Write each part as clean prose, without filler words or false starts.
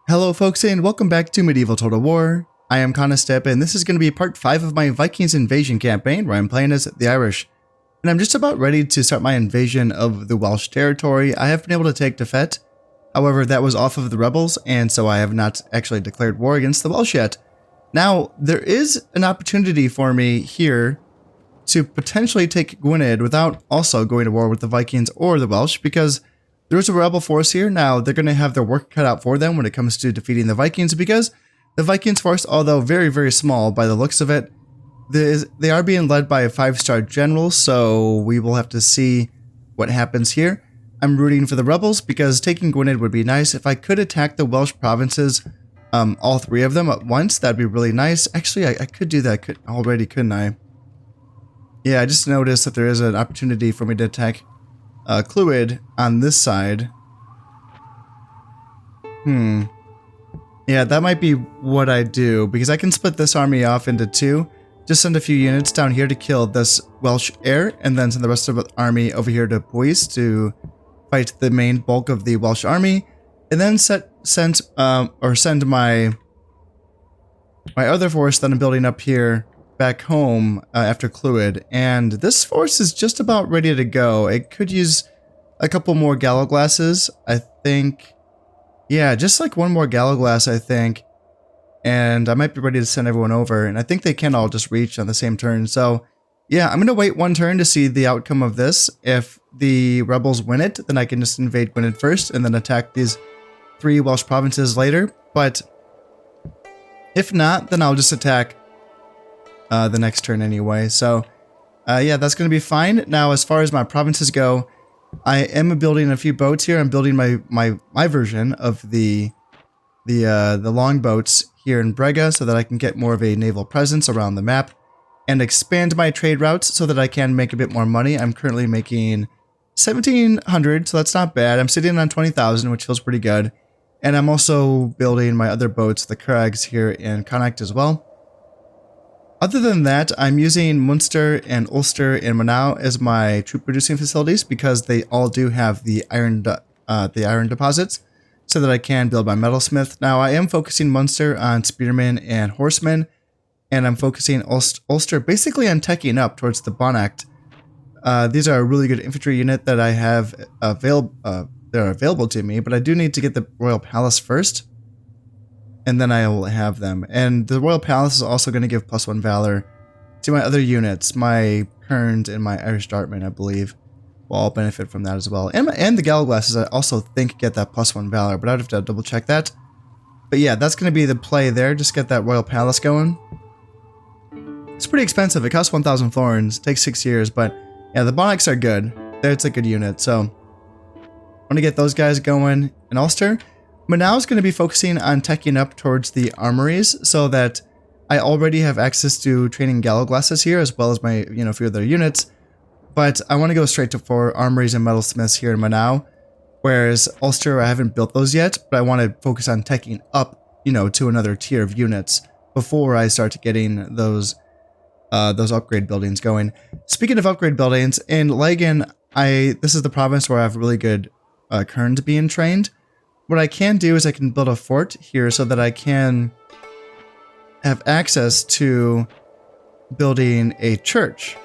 Hello folks and welcome back to Medieval Total War. I am Conostep and this is going to be part 5 of my Vikings invasion campaign where I'm playing as the Irish. And I'm just about ready to start my invasion of the Welsh territory. I have been able to take Tefet, however that was off of the rebels and so I have not actually declared war against the Welsh yet. Now there is an opportunity for me here to potentially take Gwynedd without also going to war with the Vikings or the Welsh, because there's a rebel force here. Now, they're going to have their work cut out for them when it comes to defeating the Vikings, because the Vikings force, although very, very small by the looks of it, they are being led by a 5-star general, so we will have to see what happens here. I'm rooting for the rebels because taking Gwynedd would be nice. If I could attack the Welsh provinces, all 3 of them at once, that'd be really nice. Actually, I could do that already, couldn't I? Yeah, I just noticed that there is an opportunity for me to attack Clwyd on this side. Yeah, that might be what I do, because I can split this army off into 2. Just send a few units down here to kill this Welsh heir, and then send the rest of the army over here to Puis to fight the main bulk of the Welsh army, and then send my other force that I'm building up here back home after Clwyd, and this force is just about ready to go. It could use a couple more gallow glasses, I think. Yeah, just like one more gallow glass, I think, and I might be ready to send everyone over, and I think they can all just reach on the same turn. So yeah, I'm gonna wait one turn to see the outcome of this. If the rebels win it, then I can just invade Gwynedd first and then attack these 3 Welsh provinces later, but if not, then I'll just attack the next turn anyway. So yeah, that's going to be fine. Now, as far as my provinces go, I am building a few boats here. I'm building my version of the longboats here in Brega so that I can get more of a naval presence around the map and expand my trade routes so that I can make a bit more money. I'm currently making 1,700, so that's not bad. I'm sitting on 20,000, which feels pretty good. And I'm also building my other boats, the Crags, here in Connacht as well. Other than that, I'm using Munster and Ulster and Manaus as my troop producing facilities because they all do have the iron deposits, so that I can build my metalsmith. Now, I am focusing Munster on spearmen and horsemen, and I'm focusing Ulster basically on teching up towards the Bonnacht. These are a really good infantry unit that I have they're available to me, but I do need to get the Royal Palace first, and then I will have them. And the Royal Palace is also going to give +1 Valor to my other units. My Kerns and my Irish Dartmen, I believe, will all benefit from that as well. And the Gallow Glasses, I also think, get that +1 Valor, but I'd have to double check that. But yeah, that's going to be the play there. Just get that Royal Palace going. It's pretty expensive. It costs 1,000 florins. It takes 6 years, but yeah, the Bonnacks are good. It's a good unit, so I'm going to get those guys going in Ulster. Manaus is going to be focusing on teching up towards the armories so that I already have access to training gallow glasses here as well as my, a few other units. But I want to go straight for armories and metalsmiths here in Manaus, whereas Ulster, I haven't built those yet, but I want to focus on teching up, to another tier of units before I start getting those upgrade buildings going. Speaking of upgrade buildings, in Lagan, this is the province where I have really good Kerns being trained. What I can do is I can build a fort here so that I can have access to building a church,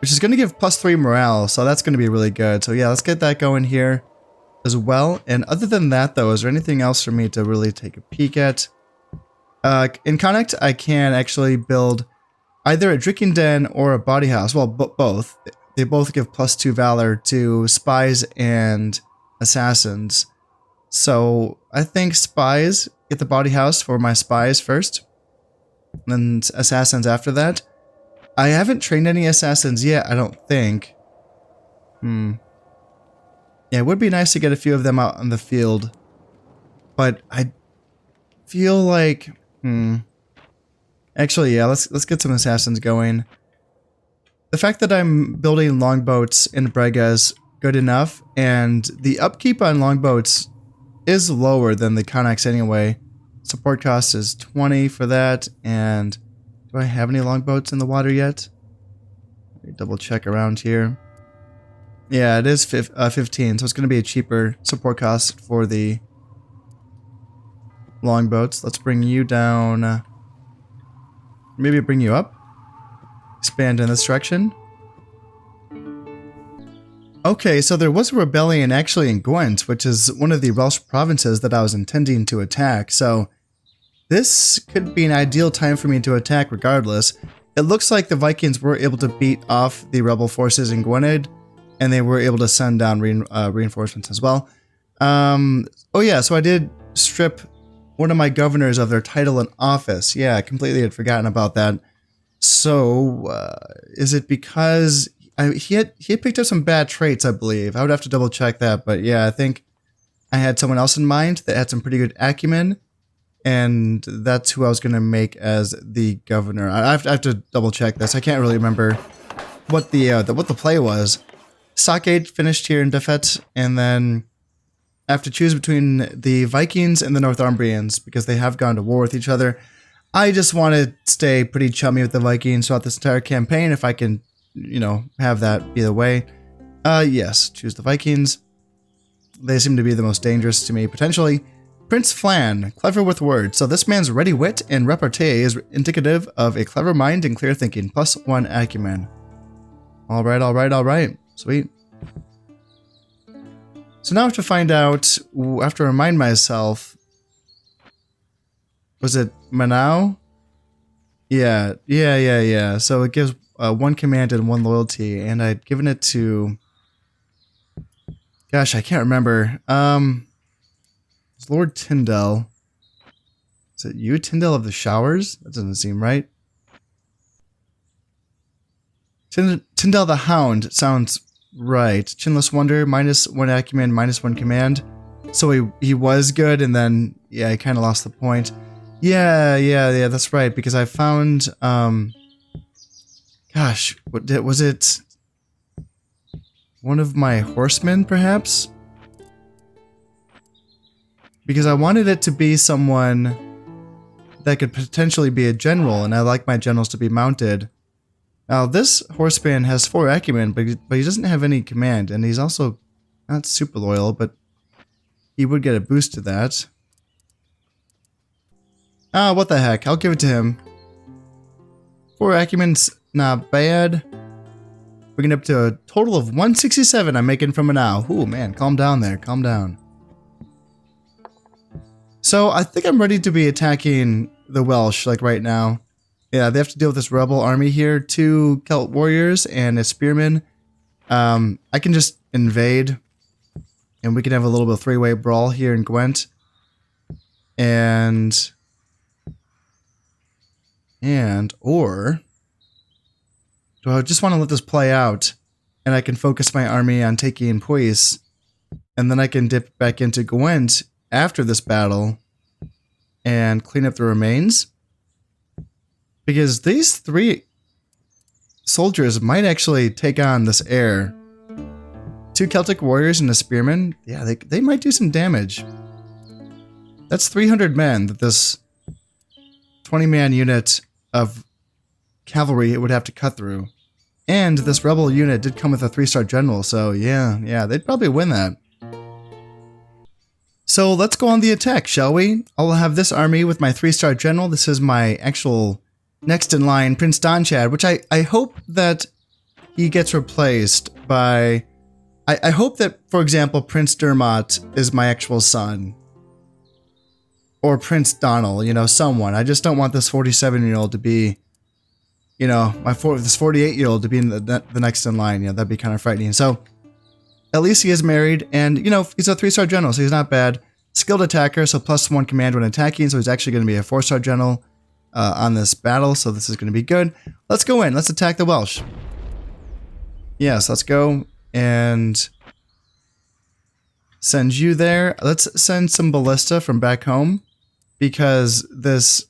which is going to give +3 morale, so that's going to be really good. So yeah, let's get that going here as well. And other than that, though, is there anything else for me to really take a peek at? In Connacht, I can actually build either a drinking den or a body house. Well, both. They both give +2 Valor to spies and assassins. So I think spies, get the body house for my spies first, and then assassins after that. I haven't trained any assassins yet, I don't think. Yeah, it would be nice to get a few of them out on the field, but I feel like, actually, yeah, let's get some assassins going. The fact that I'm building longboats in Brega is good enough, and the upkeep on longboats is lower than the Connachts anyway. Support cost is 20 for that, and do I have any longboats in the water yet? Let me double check around here. Yeah, it is 15, so it's going to be a cheaper support cost for the longboats. Let's bring you down. Maybe bring you up. Expand in this direction. Okay, so there was a rebellion actually in Gwent, which is one of the Welsh provinces that I was intending to attack. So this could be an ideal time for me to attack regardless. It looks like the Vikings were able to beat off the rebel forces in Gwynedd, and they were able to send down reinforcements as well. Oh yeah, so I did strip one of my governors of their title and office. Yeah, I completely had forgotten about that. So, is it because he had picked up some bad traits, I believe. I would have to double check that, but yeah, I think I had someone else in mind that had some pretty good acumen, and that's who I was going to make as the governor. I have to double check this. I can't really remember what the play was. Stockade finished here in Defet, and then I have to choose between the Vikings and the Northumbrians because they have gone to war with each other. I just want to stay pretty chummy with the Vikings throughout this entire campaign if I can, you know, have that be the way. Yes, choose the Vikings. They seem to be the most dangerous to me, potentially. Prince Flan, clever with words. So this man's ready wit and repartee is indicative of a clever mind and clear thinking, +1 acumen. All right. Sweet. So now I have to find out, I have to remind myself, was it Manau? Yeah. So it gives 1 command and 1 loyalty, and I'd given it to, gosh, I can't remember. It's Lord Tyndall. Is it you, Tyndall of the Showers? That doesn't seem right. Tyndall the Hound sounds right. Chinless Wonder, -1 acumen, -1 command. So he was good, and then, yeah, he kind of lost the point. Yeah, that's right, because I found, gosh, was it one of my horsemen, perhaps? Because I wanted it to be someone that could potentially be a general, and I like my generals to be mounted. Now, this horseman has 4 acumen, but he doesn't have any command, and he's also not super loyal, but he would get a boost to that. Ah, what the heck, I'll give it to him. 4 acumen's not bad. Bringing it up to a total of 167 I'm making from Manau. Ooh, man, calm down there, calm down. So, I think I'm ready to be attacking the Welsh, like right now. Yeah, they have to deal with this rebel army here, 2 Celt warriors and a spearman. I can just invade, and we can have a little bit of 3-way brawl here in Gwent. Or do I just want to let this play out, and I can focus my army on taking Puis, and then I can dip back into Gwent after this battle and clean up the remains? Because these 3 soldiers might actually take on this heir. 2 Celtic warriors and a spearman. Yeah, they might do some damage. That's 300 men that this 20-man unit of cavalry would have to cut through. And this rebel unit did come with a 3-star general, so yeah, they'd probably win that. So let's go on the attack, shall we? I'll have this army with my 3-star general. This is my actual next in line, Prince Donchad, which I hope that he gets replaced by... I hope that, for example, Prince Dermot is my actual son. Or Prince Donald, you know, someone. I just don't want this 47-year-old to be, you know, this 48-year-old to be in the next in line. You know, that'd be kind of frightening. So, at least he is married, and, you know, he's a 3-star general, so he's not bad. Skilled attacker, so +1 command when attacking, so he's actually going to be a 4-star general on this battle, so this is going to be good. Let's go in. Let's attack the Welsh. Yes, let's go and send you there. Let's send some ballista from back home, because this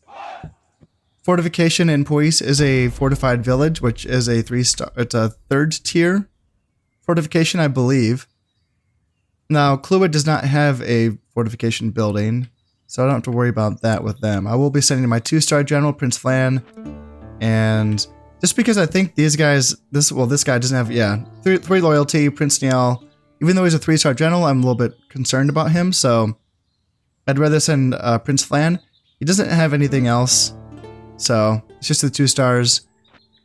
fortification in Puis is a fortified village, which is a 3-star. It's a 3rd tier fortification, I believe. Now, Clwyd does not have a fortification building, so I don't have to worry about that with them. I will be sending my 2-star general, Prince Flan, and just because I think these guys, this guy doesn't have, 3 loyalty, Prince Niall. Even though he's a 3-star general, I'm a little bit concerned about him, so I'd rather send Prince Flan. He doesn't have anything else, so it's just the 2 stars.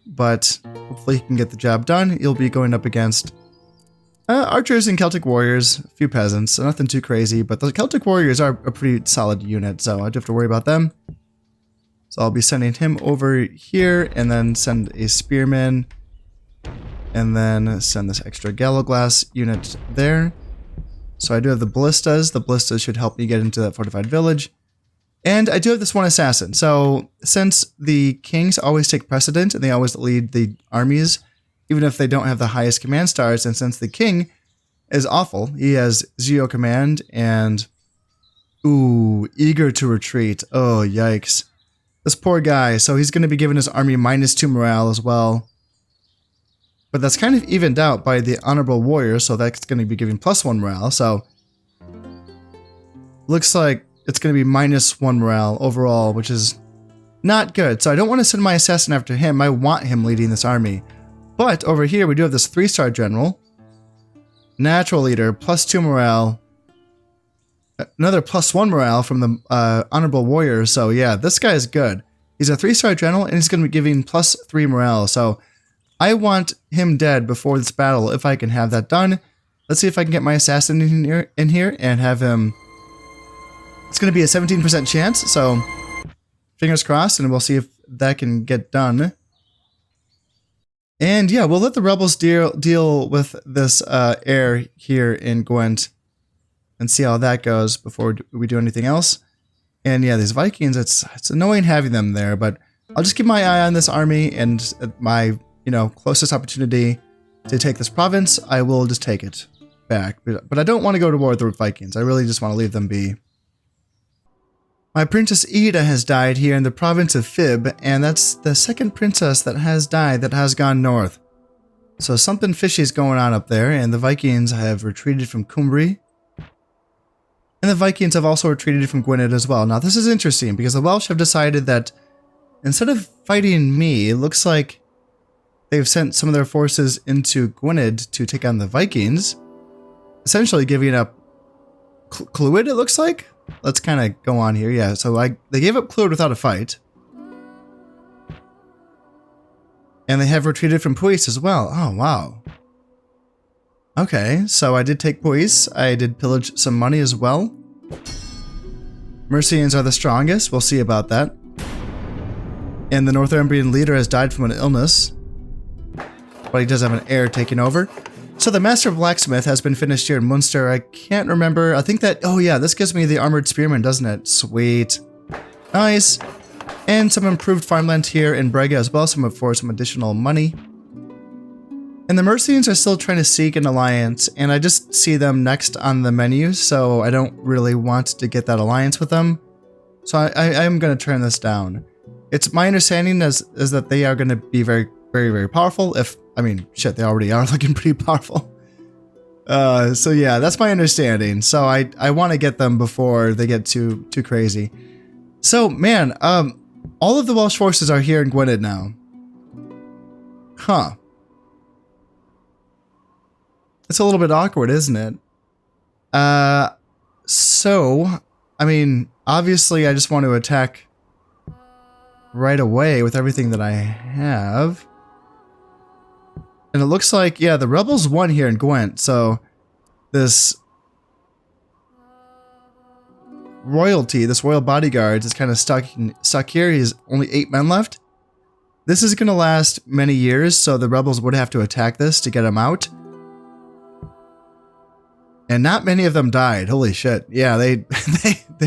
But hopefully he can get the job done. He'll be going up against archers and Celtic warriors, a few peasants, so nothing too crazy. But the Celtic warriors are a pretty solid unit, so I don't have to worry about them. So I'll be sending him over here, and then send a spearman, and then send this extra Gallowglass unit there. So I do have the ballistas. The ballistas should help me get into that fortified village. And I do have this one assassin. So since the kings always take precedent and they always lead the armies, even if they don't have the highest command stars, and since the king is awful, he has 0 command and, ooh, eager to retreat. Oh, yikes. This poor guy. So he's going to be giving his army -2 morale as well. But that's kind of evened out by the honorable warrior, so that's going to be giving +1 morale. So looks like it's going to be -1 morale overall, which is not good. So I don't want to send my assassin after him. I want him leading this army. But over here, we do have this 3-star general. Natural leader, +2 morale. Another +1 morale from the honorable warrior. So yeah, this guy is good. He's a 3-star general, and he's going to be giving +3 morale. So I want him dead before this battle if I can have that done. Let's see if I can get my assassin in here and have him. It's going to be a 17% chance, so fingers crossed, and we'll see if that can get done. And yeah, we'll let the rebels deal with this heir here in Gwent and see how that goes before we do anything else. And yeah, these Vikings, it's annoying having them there, but I'll just keep my eye on this army, and at my closest opportunity to take this province, I will just take it back. But I don't want to go to war with the Vikings. I really just want to leave them be. My Princess Ida has died here in the province of Fib, and that's the second princess that has died that has gone north. So something fishy is going on up there, and the Vikings have retreated from Cumbria. And the Vikings have also retreated from Gwynedd as well. Now this is interesting, because the Welsh have decided that instead of fighting me, it looks like they've sent some of their forces into Gwynedd to take on the Vikings, essentially giving up Clwyd, it looks like? Let's kind of go on here. Yeah, so they gave up Clwyd without a fight. And they have retreated from Puis as well. Oh, wow. Okay, so I did take Puis. I did pillage some money as well. Mercians are the strongest. We'll see about that. And the Northumbrian leader has died from an illness. But he does have an heir taking over. So the Master of Blacksmith has been finished here in Munster. I can't remember. I think that... Oh yeah, this gives me the Armored Spearman, doesn't it? Sweet. Nice. And some improved farmland here in Brega as well. For some additional money. And the Mercians are still trying to seek an alliance. And I just see them next on the menu. So I don't really want to get that alliance with them. So I am going to turn this down. It's my understanding is that they are going to be very, very, very powerful. I mean, shit, they already are looking pretty powerful. So yeah, that's my understanding. So I want to get them before they get too crazy. So man, all of the Welsh forces are here in Gwynedd now. Huh. It's a little bit awkward, isn't it? So, I mean, obviously I just want to attack right away with everything that I have. And it looks like, yeah, the rebels won here in Gwent, so this royalty, this royal bodyguard is kind of stuck here. He's only 8 men left. This is going to last many years, so the rebels would have to attack this to get him out. And not many of them died. Holy shit. Yeah, they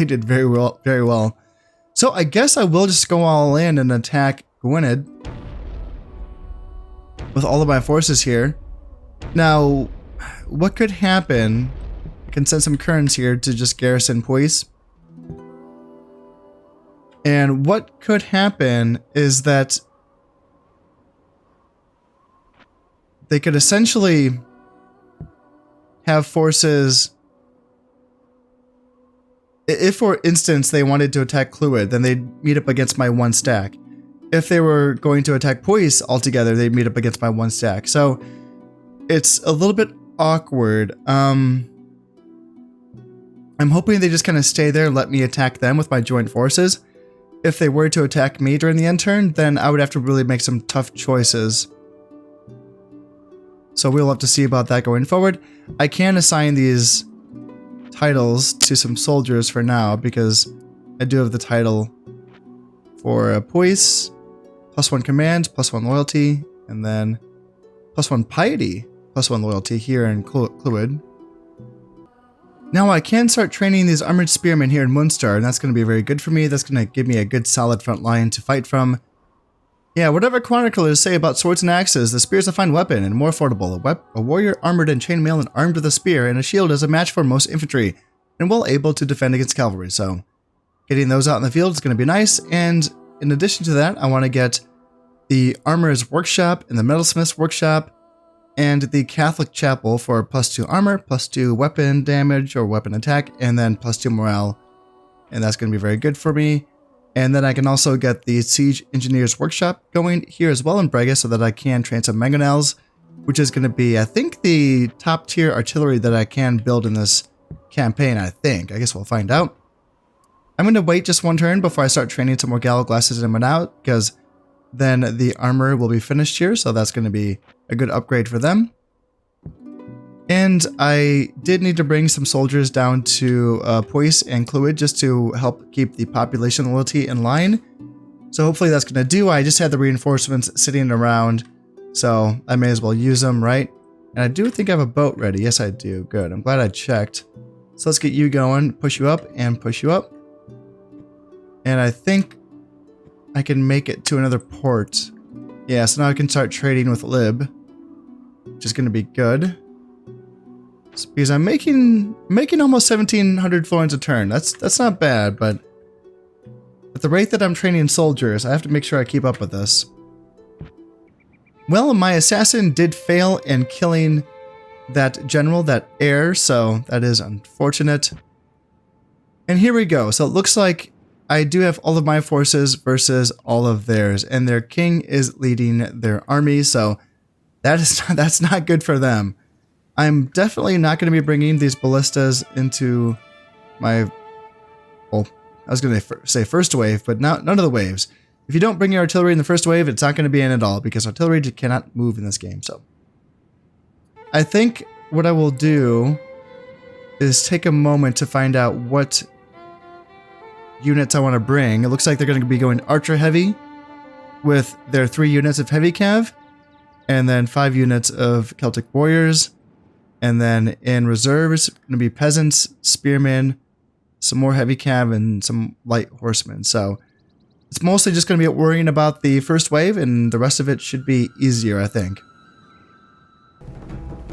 did very well, very well. So I guess I will just go all in and attack Gwynedd with all of my forces here. Now, what could happen? I can send some currents here to just garrison Puis. And what could happen is that they could essentially have forces. If, for instance, they wanted to attack Clwyd, then they'd meet up against my 1 stack. If they were going to attack Puis altogether, they'd meet up against my 1 stack. So it's a little bit awkward. I'm hoping they just kind of stay there and let me attack them with my joint forces. If they were to attack me during the end turn, then I would have to really make some tough choices. So we'll have to see about that going forward. I can assign these titles to some soldiers for now because I do have the title for Puis, +1 command, +1 loyalty, and then +1 piety, +1 loyalty here in Clwyd. Now I can start training these armored spearmen here in Munster, and that's going to be very good for me. That's going to give me a good solid front line to fight from. Yeah, whatever chroniclers say about swords and axes, the spear is a fine weapon and more affordable. A warrior armored in chainmail and armed with a spear and a shield is a match for most infantry, and well able to defend against cavalry, so getting those out in the field is going to be nice. And in addition to that, I want to get the Armorer's Workshop and the Metalsmith's Workshop and the Catholic Chapel for +2 armor, +2 weapon damage or weapon attack, and then +2 morale. And that's going to be very good for me. And then I can also get the Siege Engineer's Workshop going here as well in Brega so that I can train some mangonels, which is going to be, I think, the top tier artillery that I can build in this campaign, I think. I guess we'll find out. I'm going to wait just one turn before I start training some more Gallo Glasses in and out, because then the armor will be finished here, so that's going to be a good upgrade for them. And I did need to bring some soldiers down to Puis and Clwyd just to help keep the population loyalty in line. So hopefully that's going to do. I just had the reinforcements sitting around, so I may as well use them, right? And I do think I have a boat ready. Yes, I do. Good. I'm glad I checked. So let's get you going. Push you up and push you up. And I think I can make it to another port. Yeah, so now I can start trading with Lib, which is going to be good. Because I'm making almost 1,700 florins a turn. That's not bad, but at the rate that I'm training soldiers, I have to make sure I keep up with this. Well, my assassin did fail in killing that general, that heir, so that is unfortunate. And here we go. So it looks like I do have all of my forces versus all of theirs, and their king is leading their army, so that's not good for them. I'm definitely not going to be bringing these ballistas into my, well, I was going to say first wave, but none of the waves. If you don't bring your artillery in the first wave, it's not going to be in at all, because artillery cannot move in this game. So I think what I will do is take a moment to find out what units I want to bring. It looks like they're going to be going archer heavy with their 3 units of heavy cav, and then 5 units of Celtic warriors. And then in reserves, going to be peasants, spearmen, some more heavy cav, and some light horsemen. So it's mostly just going to be worrying about the first wave, and the rest of it should be easier, I think.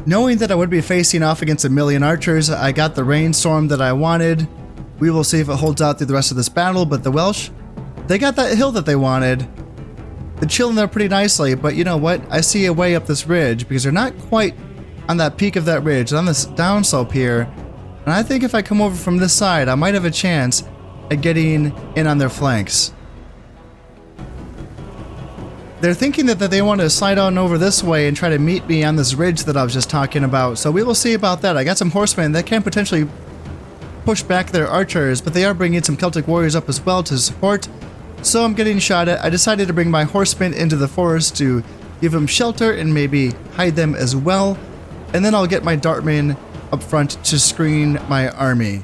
Knowing that I would be facing off against 1,000,000 archers, I got the rainstorm that I wanted. We will see if it holds out through the rest of this battle, but the Welsh, they got that hill that they wanted. They're chilling there pretty nicely, but you know what? I see a way up this ridge, because they're not quite on that peak of that ridge, on this downslope here, and I think if I come over from this side, I might have a chance at getting in on their flanks. They're thinking that they want to slide on over this way and try to meet me on this ridge that I was just talking about, so we will see about that. I got some horsemen that can potentially push back their archers, but they are bringing some Celtic warriors up as well to support, so I'm getting shot at. I decided to bring my horsemen into the forest to give them shelter and maybe hide them as well. And then I'll get my dartmen up front to screen my army.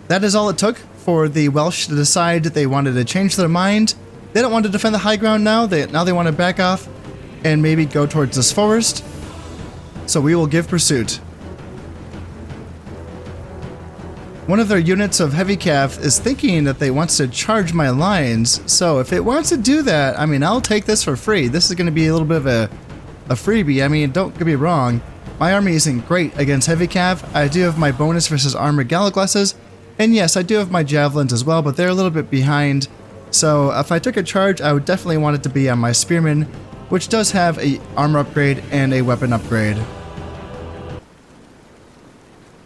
That is all it took for the Welsh to decide they wanted to change their mind. They don't want to defend the high ground now. Now they want to back off and maybe go towards this forest. So we will give pursuit. One of their units of heavy cav is thinking that they wants to charge my lines. So if it wants to do that, I mean, I'll take this for free. This is going to be a little bit of a freebie. I mean, don't get me wrong, my army isn't great against heavy cav. I do have my bonus versus armored Gallo Glasses, and yes, I do have my javelins as well, but they're a little bit behind. So if I took a charge, I would definitely want it to be on my spearmen, which does have a armor upgrade and a weapon upgrade.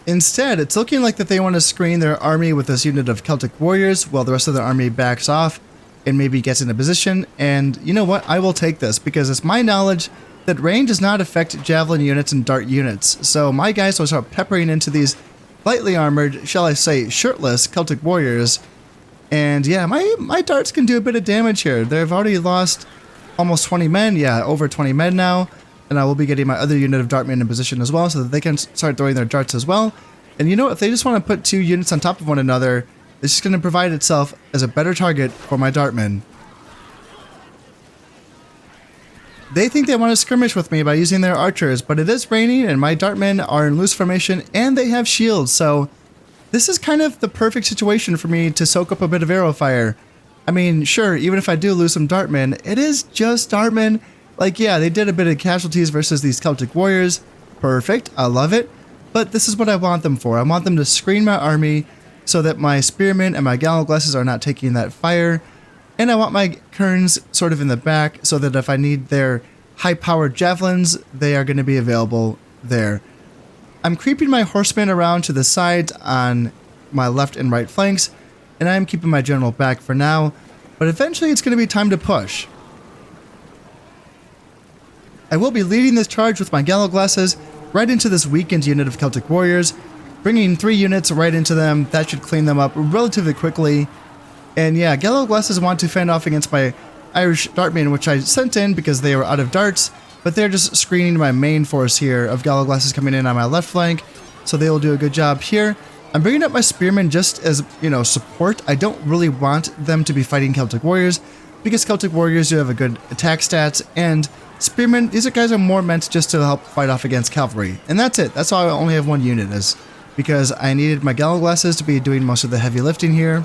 Instead, it's looking like that they want to screen their army with this unit of Celtic warriors while the rest of their army backs off and maybe gets into position. And you know what? I will take this, because it's my knowledge that rain does not affect javelin units and dart units. So my guys will start peppering into these lightly armored, shall I say, shirtless Celtic warriors. And yeah, my darts can do a bit of damage here. They've already lost almost 20 men. Yeah, over 20 men now. And I will be getting my other unit of dartmen in position as well so that they can start throwing their darts as well. And you know, if they just want to put 2 units on top of one another, it's just going to provide itself as a better target for my dartmen. They think they want to skirmish with me by using their archers, but it is raining and my dartmen are in loose formation and they have shields, so this is kind of the perfect situation for me to soak up a bit of arrow fire. I mean, sure, even if I do lose some dartmen, it is just dartmen. Like, yeah, they did a bit of casualties versus these Celtic warriors. Perfect, I love it. But this is what I want them for. I want them to screen my army so that my spearmen and my gallowglasses are not taking that fire. And I want my kerns sort of in the back so that if I need their high-powered javelins, they are going to be available there. I'm creeping my horsemen around to the sides on my left and right flanks, and I'm keeping my general back for now, but eventually it's going to be time to push. I will be leading this charge with my gallowglasses right into this weakened unit of Celtic warriors, bringing 3 units right into them. That should clean them up relatively quickly. And yeah, gallowglasses want to fend off against my Irish dartmen, which I sent in because they were out of darts, but they're just screening my main force here of gallowglasses coming in on my left flank, so they will do a good job here. I'm bringing up my spearmen just as, you know, support. I don't really want them to be fighting Celtic warriors, because Celtic warriors do have a good attack stats, and spearmen, these guys are more meant just to help fight off against cavalry. And that's it. That's why I only have 1 unit, is because I needed my gallowglasses to be doing most of the heavy lifting here.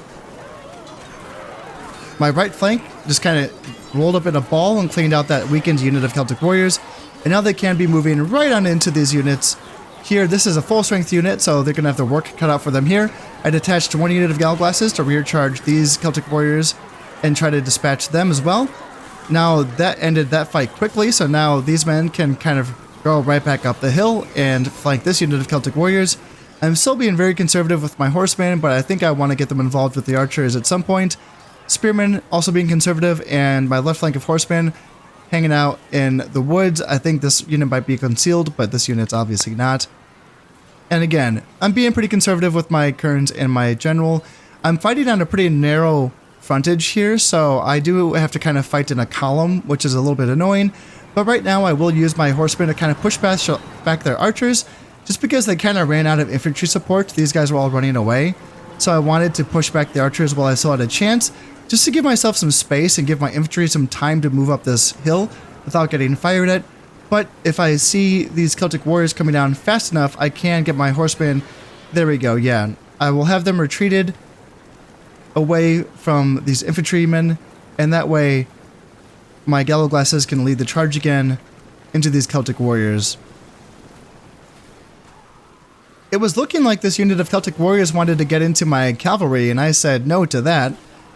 My right flank just kind of rolled up in a ball and cleaned out that weakened unit of Celtic warriors, and now they can be moving right on into these units. Here, this is a full strength unit, so they're going to have their work cut out for them here. I detached 1 unit of gallowglasses to rear charge these Celtic warriors and try to dispatch them as well. Now that ended that fight quickly, so now these men can kind of go right back up the hill and flank this unit of Celtic warriors. I'm still being very conservative with my horsemen, but I think I want to get them involved with the archers at some point. Spearmen also being conservative, and my left flank of horsemen hanging out in the woods. I think this unit might be concealed, but this unit's obviously not. And again, I'm being pretty conservative with my kerns and my general. I'm fighting on a pretty narrow frontage here, so I do have to kind of fight in a column, which is a little bit annoying. But right now I will use my horsemen to kind of push back their archers, just because they kind of ran out of infantry support. These guys were all running away. So I wanted to push back the archers while I still had a chance, just to give myself some space and give my infantry some time to move up this hill without getting fired at. But if I see these Celtic warriors coming down fast enough, I can get my horsemen. There we go, yeah. I will have them retreated away from these infantrymen, and that way my gallowglasses can lead the charge again into these Celtic warriors. It was looking like this unit of Celtic warriors wanted to get into my cavalry, and I said no to that.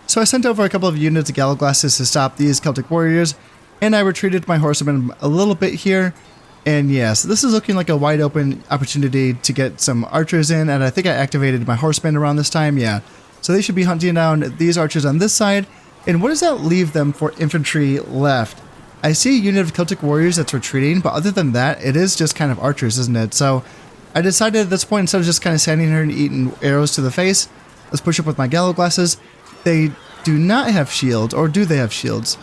So I sent over a couple of units of gallowglasses to stop these Celtic warriors, and I retreated my horsemen a little bit here. And yeah, so this is looking like a wide open opportunity to get some archers in, and I think I activated my horsemen around this time, yeah. So they should be hunting down these archers on this side. And what does that leave them for infantry left? I see a unit of Celtic warriors that's retreating, but other than that, it is just kind of archers, isn't it? So I decided at this point, instead of just kind of standing here and eating arrows to the face, let's push up with my gallowglasses. They do not have shields, or do they have shields?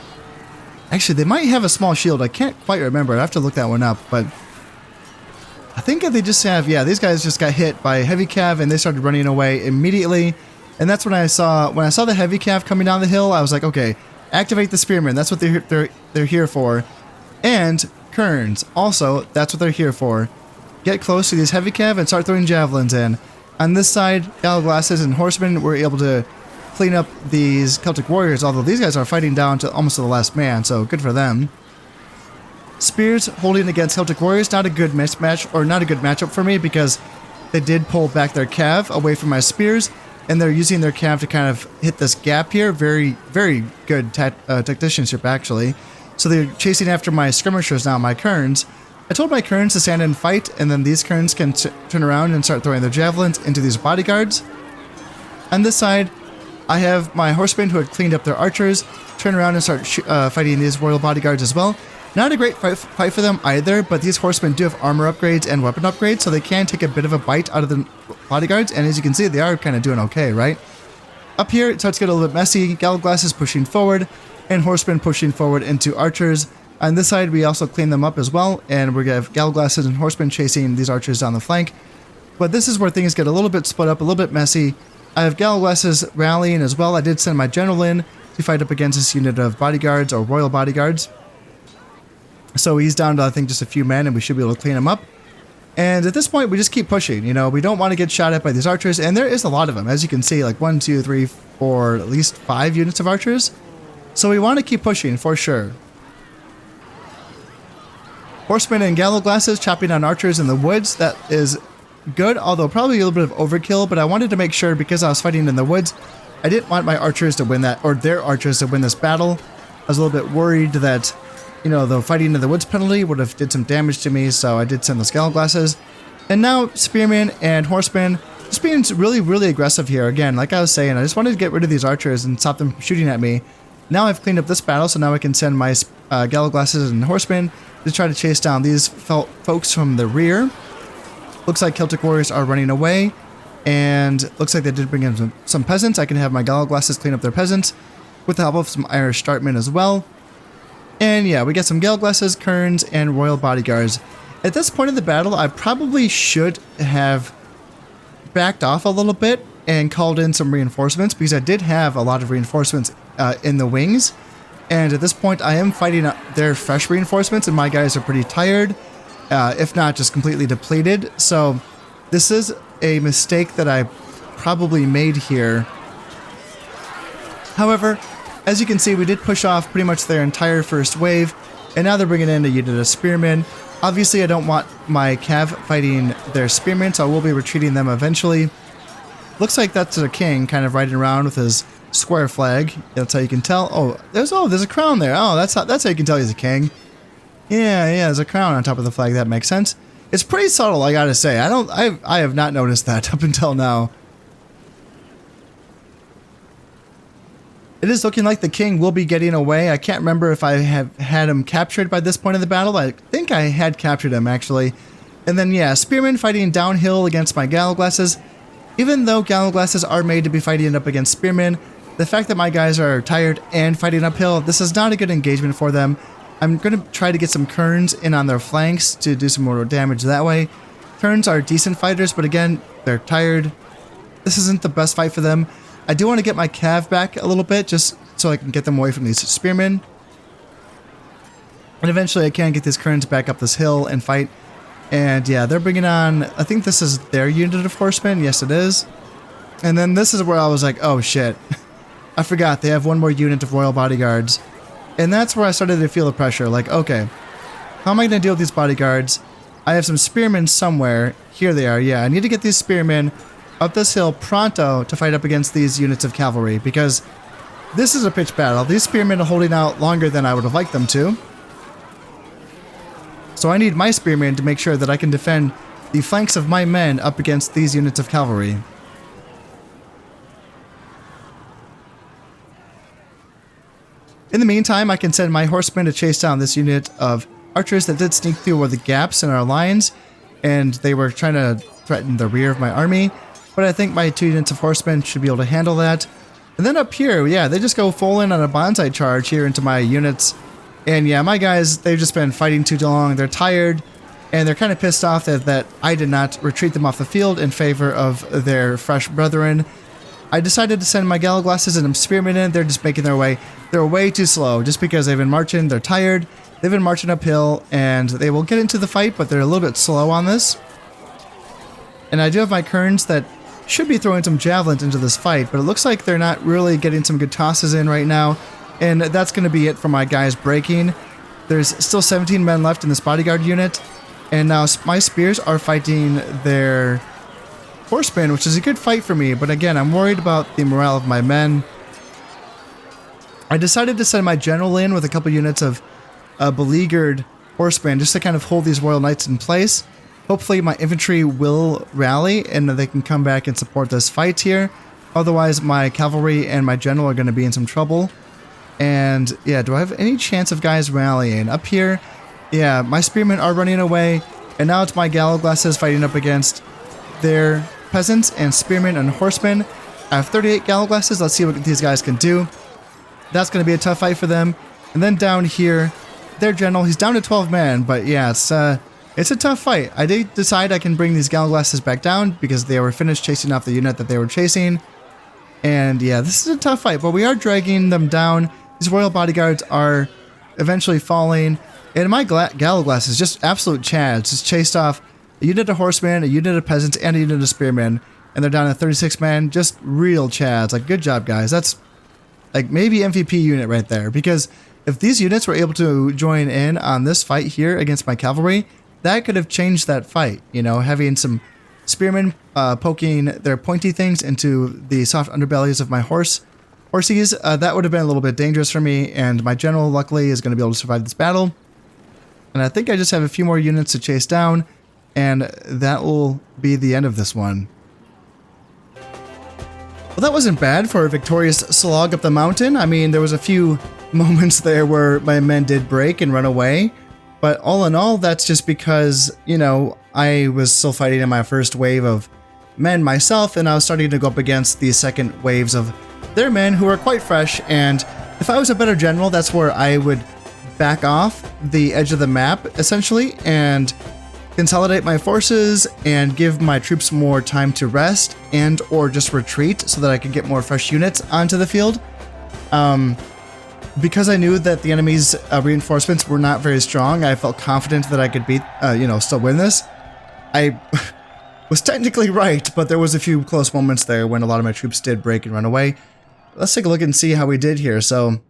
Actually, they might have a small shield. I can't quite remember. I have to look that one up, but I think they just have, yeah, these guys just got hit by heavy cav and they started running away immediately. And that's when I saw the heavy cav coming down the hill, I was like, okay, activate the spearmen. That's what they're here for. And kerns, also, that's what they're here for. Get close to these heavy cav and start throwing javelins in. On this side, gallowglasses and horsemen were able to clean up these Celtic warriors, although these guys are fighting down to almost to the last man, so good for them. Spears holding against Celtic warriors, not a good mismatch, or not a good matchup for me, because they did pull back their cav away from my spears, and they're using their cav to kind of hit this gap here. Very, very good tacticianship, actually. So they're chasing after my skirmishers now, my kerns. I told my kerns to stand and fight, and then these kerns can turn around and start throwing their javelins into these bodyguards. On this side, I have my horsemen who had cleaned up their archers turn around and start fighting these royal bodyguards as well. Not a great fight for them either, but these horsemen do have armor upgrades and weapon upgrades, so they can take a bit of a bite out of the bodyguards, and as you can see, they are kind of doing okay, right? Up here, it starts to get a little bit messy. Gallowglasses pushing forward, and horsemen pushing forward into archers. On this side, we also clean them up as well, and we're going to have Gallowglasses and horsemen chasing these archers down the flank. But this is where things get a little bit split up, a little bit messy. I have Gallowglasses rallying as well. I did send my general in to fight up against this unit of bodyguards or royal bodyguards. So he's down to, I think, just a few men, and we should be able to clean him up. And at this point, we just keep pushing. You know, we don't want to get shot at by these archers, and there is a lot of them. As you can see, like 1, 2, 3, 4, at least 5 units of archers. So we want to keep pushing for sure. Horsemen and Gallowglasses chopping down archers in the woods. That is good, although probably a little bit of overkill, but I wanted to make sure, because I was fighting in the woods, I didn't want my archers to win that, or their archers to win this battle. I was a little bit worried that, you know, the fighting in the woods penalty would have did some damage to me, so I did send those Gallowglasses. And now spearmen and horsemen just being really, really aggressive here. Again, like I was saying, I just wanted to get rid of these archers and stop them from shooting at me. Now I've cleaned up this battle, so now I can send my Gallowglasses and horsemen to try to chase down these folks from the rear. Looks like Celtic warriors are running away, and looks like they did bring in some peasants. I can have my Gallowglasses clean up their peasants with the help of some Irish startmen as well. And yeah, we get some Gallowglasses, kerns, and royal bodyguards. At this point of the battle, I probably should have backed off a little bit and called in some reinforcements, because I did have a lot of reinforcements in the wings. And at this point, I am fighting their fresh reinforcements, and my guys are pretty tired, if not just completely depleted. So this is a mistake that I probably made here. However, as you can see, we did push off pretty much their entire first wave, and now they're bringing in a unit of spearmen. Obviously, I don't want my cav fighting their spearmen, so I will be retreating them eventually. Looks like that's a king kind of riding around with his square flag. That's how you can tell. Oh, there's a crown there. Oh, that's how you can tell he's a king. Yeah, there's a crown on top of the flag. That makes sense. It's pretty subtle, I gotta say. I have not noticed that up until now. It is looking like the king will be getting away. I can't remember if I have had him captured by this point in the battle. I think I had captured him, actually. And then, yeah, spearmen fighting downhill against my Gallowglasses. Even though Gallowglasses are made to be fighting up against spearmen, the fact that my guys are tired and fighting uphill, this is not a good engagement for them. I'm going to try to get some kerns in on their flanks to do some more damage that way. Kerns are decent fighters, but again, they're tired. This isn't the best fight for them. I do want to get my cav back a little bit, just so I can get them away from these spearmen. And eventually I can get these kerns back up this hill and fight. And yeah, they're bringing on, I think this is their unit of horsemen. Yes, it is. And then this is where I was like, oh shit. I forgot, they have one more unit of royal bodyguards. And that's where I started to feel the pressure. Like, okay, how am I going to deal with these bodyguards? I have some spearmen somewhere. Here they are. Yeah, I need to get these spearmen up this hill pronto to fight up against these units of cavalry, because this is a pitched battle. These spearmen are holding out longer than I would have liked them to. So I need my spearmen to make sure that I can defend the flanks of my men up against these units of cavalry. In the meantime, I can send my horsemen to chase down this unit of archers that did sneak through the gaps in our lines, and they were trying to threaten the rear of my army. But I think my 2 units of horsemen should be able to handle that. And then up here, yeah, they just go full in on a bonsai charge here into my units. And yeah, my guys, they've just been fighting too long. They're tired, and they're kind of pissed off that I did not retreat them off the field in favor of their fresh brethren. I decided to send my Gallowglasses and some spearmen in. They're just making their way. They're way too slow just because they've been marching. They're tired. They've been marching uphill, and they will get into the fight, but they're a little bit slow on this. And I do have my kerns that should be throwing some javelins into this fight, but it looks like they're not really getting some good tosses in right now. And that's going to be it for my guys breaking. There's still 17 men left in this bodyguard unit. And now my spears are fighting their horsemen, which is a good fight for me. But again, I'm worried about the morale of my men. I decided to send my general in with a couple units of beleaguered horsemen just to kind of hold these royal knights in place. Hopefully my infantry will rally and they can come back and support this fight here. Otherwise, my cavalry and my general are going to be in some trouble. And yeah, do I have any chance of guys rallying? Up here, yeah, my spearmen are running away. And now it's my Gallowglasses fighting up against their peasants and spearmen and horsemen. I have 38 Gallowglasses. Let's see what these guys can do. That's going to be a tough fight for them. And then down here, their general, he's down to 12 men. But yeah, it's a tough fight. I did decide I can bring these Gallowglasses back down because they were finished chasing off the unit that they were chasing. And yeah, this is a tough fight, but we are dragging them down. These royal bodyguards are eventually falling. And my Gallowglasses, just absolute chads, just chased off a unit of horsemen, a unit of peasants, and a unit of spearmen. And they're down to 36 men, just real chads. Like, good job, guys. That's like maybe MVP unit right there. Because if these units were able to join in on this fight here against my cavalry, that could have changed that fight. You know, having some spearmen poking their pointy things into the soft underbellies of my horses, that would have been a little bit dangerous for me. And my general, luckily, is going to be able to survive this battle. And I think I just have a few more units to chase down, and that will be the end of this one. Well, that wasn't bad for a victorious slog up the mountain. I mean, there was a few moments there where my men did break and run away. But all in all, that's just because, you know, I was still fighting in my first wave of men myself, and I was starting to go up against the second waves of their men who were quite fresh. And if I was a better general, that's where I would back off the edge of the map, essentially, and consolidate my forces and give my troops more time to rest and or just retreat so that I could get more fresh units onto the field. Because I knew that the enemy's reinforcements were not very strong, I felt confident that I could beat, still win this. I was technically right, but there was a few close moments there when a lot of my troops did break and run away. Let's take a look and see how we did here. So,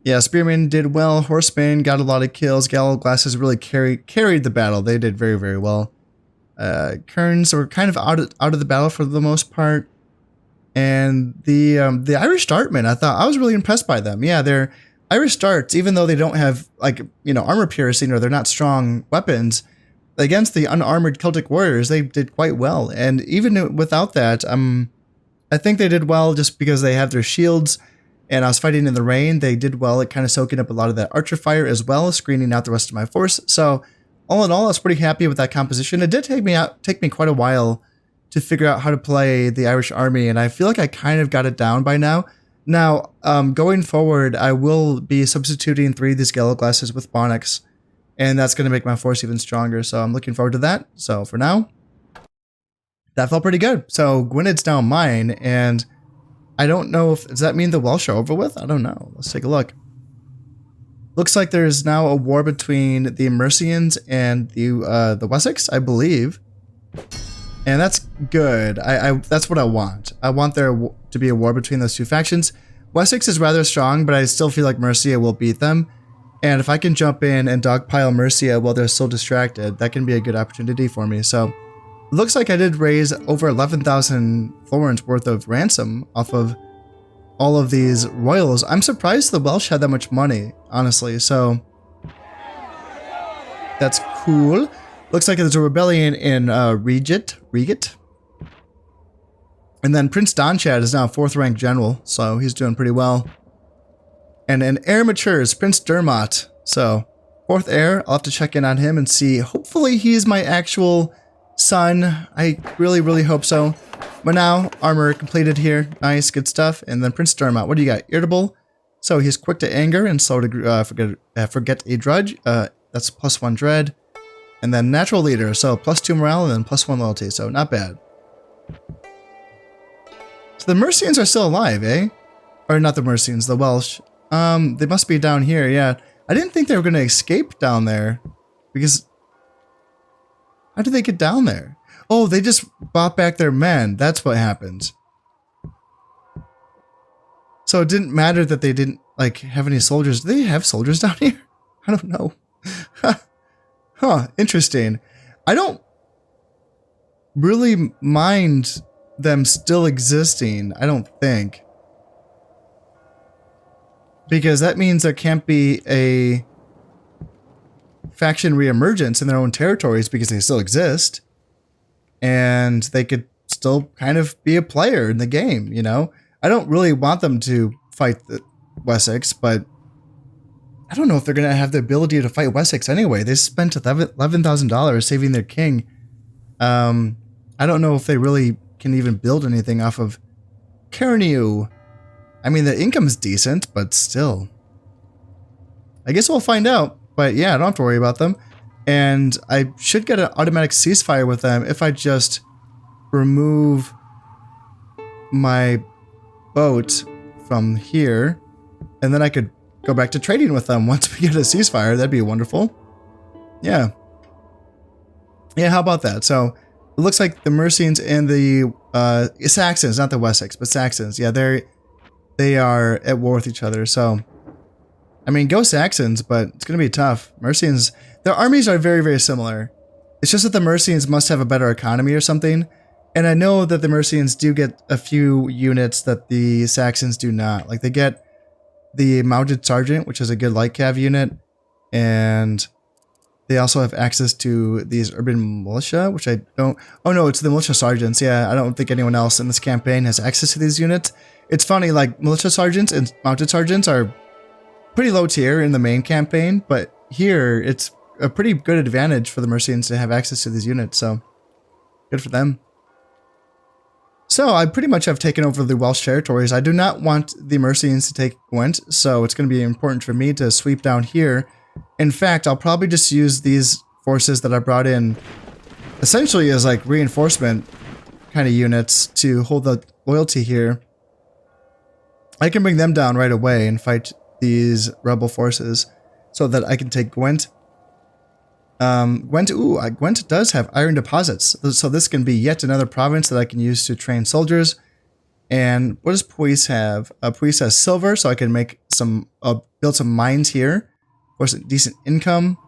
yeah, spearmen did well. Horsemen got a lot of kills. Gallowglasses really carried the battle. They did very, very well. Kerns were kind of out of the battle for the most part. And the Irish Dartmen, I was really impressed by them. Yeah, they're Irish Darts, even though they don't have armor piercing or they're not strong weapons, against the unarmored Celtic warriors, they did quite well. And even without that, I think they did well just because they have their shields. And I was fighting in the rain. They did well at kind of soaking up a lot of that archer fire as well as screening out the rest of my force. So all in all, I was pretty happy with that composition. It did take me quite a while to figure out how to play the Irish army, and I feel like I kind of got it down by now. Now, going forward, I will be substituting 3 of these Gallowglasses with Bonnics, and that's going to make my force even stronger, so I'm looking forward to that. So for now, that felt pretty good. So Gwyned's now mine, and I don't know does that mean the Welsh are over with? I don't know. Let's take a look. Looks like there's now a war between the Mercians and the Wessex, I believe. And that's good. That's what I want. I want there to be a war between those two factions. Wessex is rather strong, but I still feel like Mercia will beat them. And if I can jump in and dogpile Mercia while they're still distracted, that can be a good opportunity for me. So it looks like I did raise over 11,000 florins worth of ransom off of all of these royals. I'm surprised the Welsh had that much money, honestly. So that's cool. Looks like there's a rebellion in Regit. And then Prince Donchad is now a 4th rank general, so he's doing pretty well. And an heir matures, Prince Dermot. So 4th heir, I'll have to check in on him and see. Hopefully he's my actual son. I really, really hope so. But now, armor completed here. Nice, good stuff. And then Prince Dermot, what do you got? Irritable. So he's quick to anger and slow to forget a grudge. That's +1 dread. And then natural leader, so +2 morale and then +1 loyalty, so not bad. So the Mercians are still alive, eh? Or not the Mercians, the Welsh. They must be down here, yeah. I didn't think they were going to escape down there. Because how did they get down there? Oh, they just bought back their men. That's what happened. So it didn't matter that they didn't have any soldiers. Do they have soldiers down here? I don't know. Huh, interesting. I don't really mind them still existing, I don't think. Because that means there can't be a faction reemergence in their own territories because they still exist. And they could still kind of be a player in the game, you know? I don't really want them to fight Wessex, but I don't know if they're going to have the ability to fight Wessex anyway. They spent $11,000 saving their king. I don't know if they really can even build anything off of Carnew. I mean, the income's decent, but still. I guess we'll find out. But yeah, I don't have to worry about them. And I should get an automatic ceasefire with them if I just remove my boat from here. And then I could go back to trading with them once we get a ceasefire. That'd be wonderful. Yeah. Yeah, how about that? So it looks like the Mercians and the Saxons, not the Wessex, but Saxons. Yeah, they are at war with each other. So, I mean, go Saxons, but it's going to be tough. Mercians, their armies are very, very similar. It's just that the Mercians must have a better economy or something. And I know that the Mercians do get a few units that the Saxons do not. Like, they get the Mounted Sergeant, which is a good light cav unit. And they also have access to these urban militia, which I don't... Oh no, it's the militia sergeants. Yeah, I don't think anyone else in this campaign has access to these units. It's funny, like, militia sergeants and mounted sergeants are pretty low tier in the main campaign, but here it's a pretty good advantage for the Mercians to have access to these units, so good for them. So I pretty much have taken over the Welsh territories. I do not want the Mercians to take Gwent, so it's going to be important for me to sweep down here. In fact, I'll probably just use these forces that I brought in essentially as like reinforcement kind of units to hold the loyalty here. I can bring them down right away and fight these rebel forces so that I can take Gwent. Gwent does have iron deposits, so this can be yet another province that I can use to train soldiers. And what does Puis have? Puis has silver, so I can make some, build some mines here for some decent income.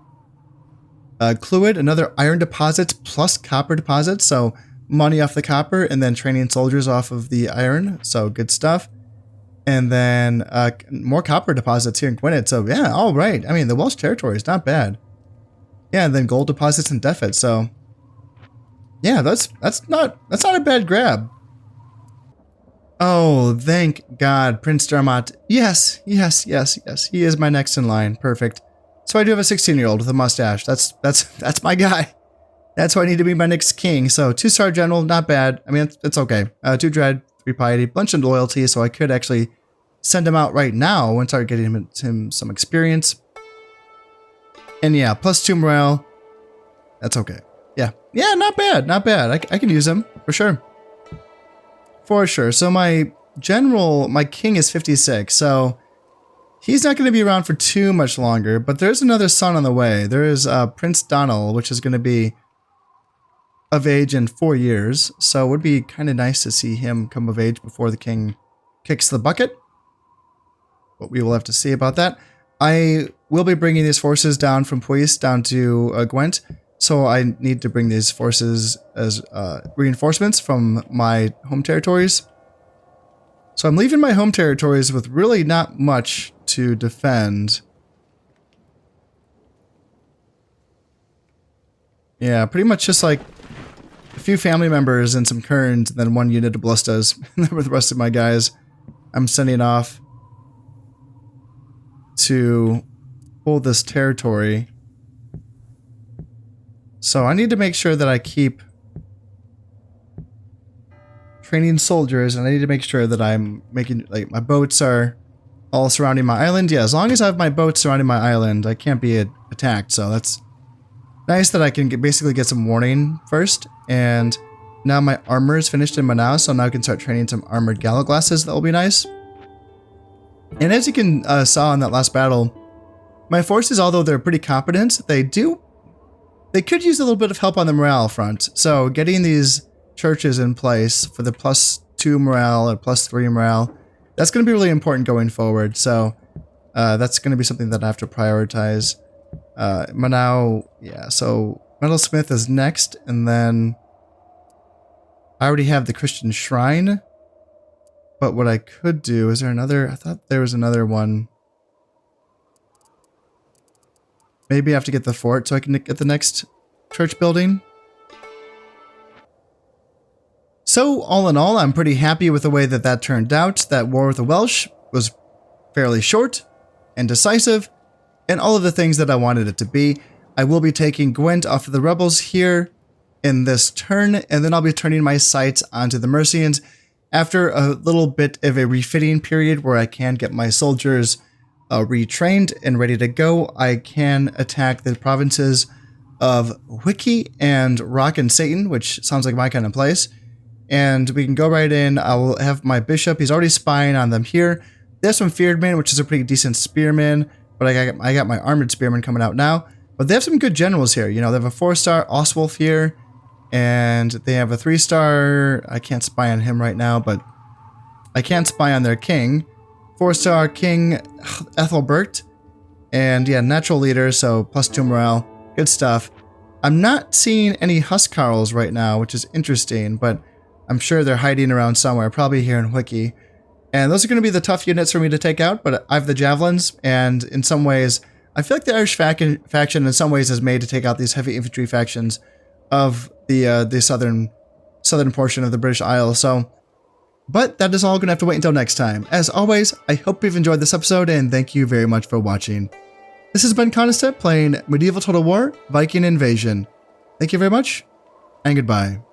Clwyd, another iron deposits plus copper deposits, so money off the copper and then training soldiers off of the iron, so good stuff. And then more copper deposits here in Gwynedd, so yeah, all right. I mean, the Welsh territory is not bad. Yeah, and then gold deposits and Defet, so yeah, that's not a bad grab. Oh, thank God, Prince Darmot. Yes. He is my next in line. Perfect. So I do have a 16-year-old with a mustache. That's my guy. That's who I need to be my next king. So 2-star general, not bad. I mean, it's okay. 2 dread, 3 piety, bunch of loyalty. So I could actually send him out right now and start getting him some experience. And yeah, +2 morale. That's okay. Yeah, not bad. I can use him for sure. For sure. So my general, my king is 56. So he's not going to be around for too much longer. But there's another son on the way. There is Prince Donald, which is going to be of age in 4 years. So it would be kind of nice to see him come of age before the king kicks the bucket. But we will have to see about that. I will be bringing these forces down from Puis down to Gwent. So I need to bring these forces as reinforcements from my home territories. So I'm leaving my home territories with really not much to defend. Yeah, pretty much just like a few family members and some Kerns, and then 1 unit of ballistas. With the rest of my guys, I'm sending off to hold this territory. So I need to make sure that I keep training soldiers, and I need to make sure that I'm making, like, my boats are all surrounding my island. Yeah, as long as I have my boats surrounding my island, I can't be attacked. So that's nice that I can basically get some warning first. And now my armor is finished in Manaus, so now I can start training some armored gallaglasses. That will be nice. And as you can saw in that last battle, my forces, although they're pretty competent, they could use a little bit of help on the morale front. So getting these churches in place for the +2 morale or +3 morale, that's going to be really important going forward. So that's going to be something that I have to prioritize. Manau, yeah, so Metalsmith is next, and then I already have the Christian Shrine. But what I could do, is there another? I thought there was another one. Maybe I have to get the fort so I can get the next church building. So all in all, I'm pretty happy with the way that turned out. That war with the Welsh was fairly short and decisive, and all of the things that I wanted it to be. I will be taking Gwent off of the rebels here in this turn, and then I'll be turning my sights onto the Mercians after a little bit of a refitting period where I can get my soldiers retrained and ready to go. I can attack the provinces of Wiki and Rock and Satan, which sounds like my kind of place. And we can go right in. I will have my bishop. He's already spying on them here. There's some Fearedman, which is a pretty decent spearman, but I got my armored spearman coming out now. But they have some good generals here. You know, they have a 4-star Oswulf here, and they have a 3-star. I can't spy on him right now, but I can spy on their king. 4-star King Ethelbert, and yeah, natural leader, so +2 morale. Good stuff. I'm not seeing any Huskarls right now, which is interesting, but I'm sure they're hiding around somewhere, probably here in Wiki. And those are going to be the tough units for me to take out, but I have the Javelins, and in some ways, I feel like the Irish faction in some ways is made to take out these heavy infantry factions of the southern portion of the British Isles. So, but that is all going to have to wait until next time. As always, I hope you've enjoyed this episode, and thank you very much for watching. This has been Consolidation playing Medieval Total War Viking Invasion. Thank you very much, and goodbye.